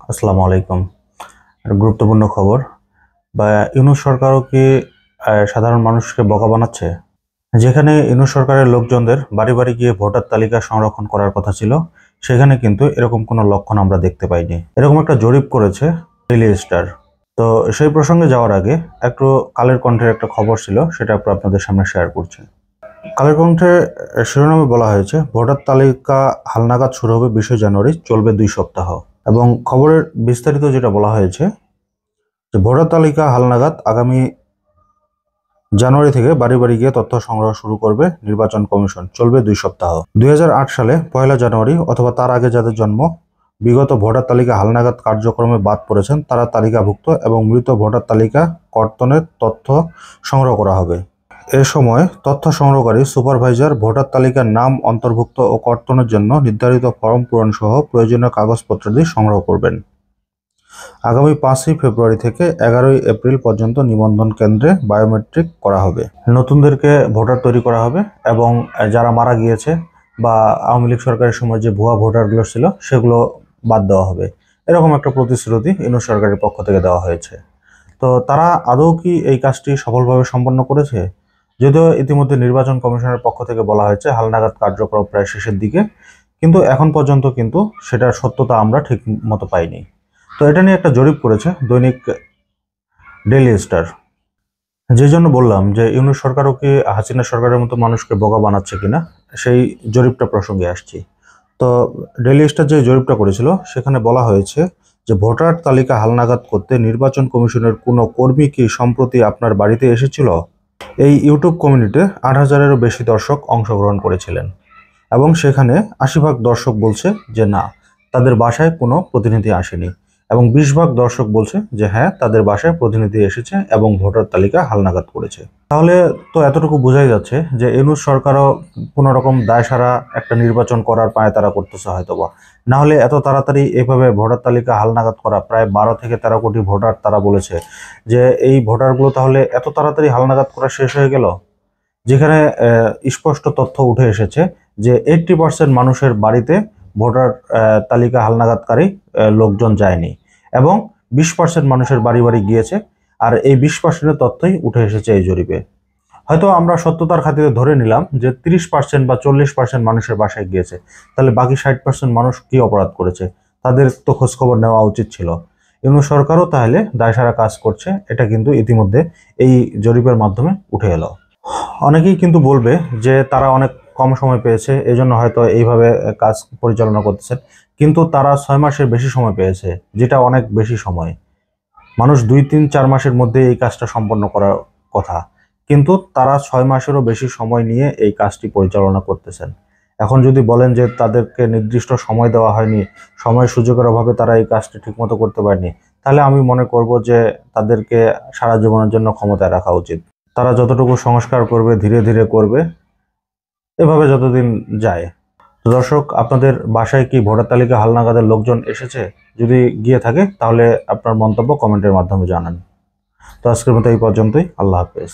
আসসালামু আলাইকুম। গুরুত্বপূর্ণ খবর। বা ইউনূস সরকারও কি সাধারণ মানুষকে বোকা বানাচ্ছে? যেখানে ইউনূস সরকারের লোকজনদের বাড়ি বাড়ি গিয়ে ভোটার তালিকা সংরক্ষণ করার কথা ছিল, সেখানে কিন্তু এরকম কোনো লক্ষণ আমরা দেখতে পাইনি। এরকম একটা জরিপ করেছে ডেইলি স্টার। তো সেই প্রসঙ্গে যাওয়ার আগে একটু কালের কণ্ঠের একটা খবর ছিল, সেটা একটু আপনাদের সামনে শেয়ার করছি। কালের কণ্ঠে শিরোনামে বলা হয়েছে, ভোটার তালিকা হালনাগাদ শুরু হবে 20 জানুয়ারি, চলবে 2 সপ্তাহ। এবং খবরের বিস্তারিত যেটা বলা হয়েছে যে ভোটার তালিকা হালনাগাদ আগামী জানুয়ারি থেকে বাড়ি বাড়ি গিয়ে তথ্য সংগ্রহ শুরু করবে নির্বাচন কমিশন, চলবে 2 সপ্তাহ। 2008 সালে 1 জানুয়ারি অথবা তার আগে যাদের জন্ম বিগত ভোটার তালিকা হালনাগাদ কার্যক্রমে বাদ পড়েছেন তারা তালিকাভুক্ত এবং মৃত ভোটার তালিকা কর্তনের তথ্য সংগ্রহ করা হবে। এ সময় তথ্য সংগ্রহকারী সুপারভাইজার ভোটার তালিকার নাম অন্তর্ভুক্ত ও কর্তনের জন্য নির্ধারিত ফরম পূরণ সহ প্রয়োজনীয় কাগজপত্রাদি সংগ্রহ করবেন। আগামী 5 ফেব্রুয়ারি থেকে 11 এপ্রিল পর্যন্ত নিবন্ধন কেন্দ্রে বায়োমেট্রিক করা হবে। নতুনদেরকে ভোটার তৈরি করা হবে এবং যারা মারা গিয়েছে বা আওয়ামী লীগ সরকারের সময় যে ভুয়া ভোটারগুলো ছিল সেগুলো বাদ দেওয়া হবে। এরকম একটা প্রতিশ্রুতি ইউনূস সরকারের পক্ষ থেকে দেওয়া হয়েছে। তো তারা আদৌ কি এই কাজটি সফলভাবে সম্পন্ন করেছে? যদিও ইতিমধ্যে নির্বাচন কমিশনের পক্ষ থেকে বলা হয়েছে হালনাগাদ কার্যক্রম প্রায় শেষের দিকে, কিন্তু এখন পর্যন্ত কিন্তু সেটার সত্যতা আমরা ঠিক মতো পাইনি। তো এটা নিয়ে একটা জরিপ করেছে দৈনিক ডেইলি স্টার। যে জন্য বললাম যে ইউনূস সরকারও কি হাসিনা সরকারের মতো মানুষকে বোকা বানাচ্ছে কিনা, সেই জরিপটা প্রসঙ্গে আসছি। তো ডেইলি স্টার যে জরিপটা করেছিল সেখানে বলা হয়েছে যে ভোটার তালিকা হালনাগাদ করতে নির্বাচন কমিশনের কোনো কর্মী কি সম্প্রতি আপনার বাড়িতে এসেছিল? এই ইউটিউব কমিউনিটিতে 8,000-এরও বেশি দর্শক অংশগ্রহণ করেছিলেন এবং সেখানে 80% দর্শক বলছে যে না, তাদের বাসায় কোনো প্রতিনিধি আসেনি, এবং 20% দর্শক বলছে যে হ্যাঁ, তাদের বাসায় প্রতিনিধি এসেছে এবং ভোটার তালিকা হালনাগাদ করেছে। তাহলে তো এতটুকু বোঝাই যাচ্ছে যে ইউনূস সরকারও কোনো রকম দায়সারা একটা নির্বাচন করার পায়তারা করতেছে হয়তোবা। না হলে এত তাড়াতাড়ি এভাবে ভোটার তালিকা হালনাগাদ করা, প্রায় 12 থেকে 13 কোটি ভোটার তারা বলেছে, যে এই ভোটারগুলো তাহলে এত তাড়াতাড়ি হালনাগাদ করা শেষ হয়ে গেল? যেখানে স্পষ্ট তথ্য উঠে এসেছে যে 80% মানুষের বাড়িতে ভোটার তালিকা হালনাগাদকারী লোকজন যায়নি, এবং 20% মানুষের বাড়ি বাড়ি গিয়েছে। আর এই 20%-এর তথ্যই উঠে এসেছে এই জরিপে। হয়তো আমরা সত্যতার খাতিরে ধরে নিলাম যে 30% বা 40% মানুষের বাসায় গিয়েছে, তাহলে বাকি 60% মানুষ কি অপরাধ করেছে? তাদের তো খোঁজখবর নেওয়া উচিত ছিল। ইউনূস সরকারও তাহলে দায়সারা কাজ করছে, এটা কিন্তু ইতিমধ্যে এই জরিপের মাধ্যমে উঠে এলো। অনেকেই কিন্তু বলবে যে তারা অনেক কম সময় পেয়েছে, এজন্য হয়তো এইভাবে কাজ পরিচালনা করতেছেন, কিন্তু তারা 6 মাসের বেশি সময় পেয়েছে, যেটা অনেক বেশি সময়। মানুষ 2, 3, 4 মাসের মধ্যে এই কাজটা সম্পন্ন করার কথা, কিন্তু তারা 6 মাসেরও বেশি সময় নিয়ে এই কাজটি পরিচালনা করতেছেন। এখন যদি বলেন যে তাদেরকে নির্দিষ্ট সময় দেওয়া হয়নি, সময় সুযোগের অভাবে তারা এই কাজটি ঠিকমতো করতে পারেনি, তাহলে আমি মনে করব যে তাদেরকে সারা জীবনের জন্য ক্ষমতায় রাখা উচিত। তারা যতটুকু সংস্কার করবে ধীরে ধীরে করবে, এভাবে যতদিন যায়। তো দর্শক, আপনাদের বাসায় কি ভোটার তালিকা হালনাগাদের লোকজন এসেছে? যদি গিয়ে থাকে তাহলে আপনার মন্তব্য কমেন্টের মাধ্যমে জানান। তো আজকের মতো এই পর্যন্তই। আল্লাহ হাফেজ।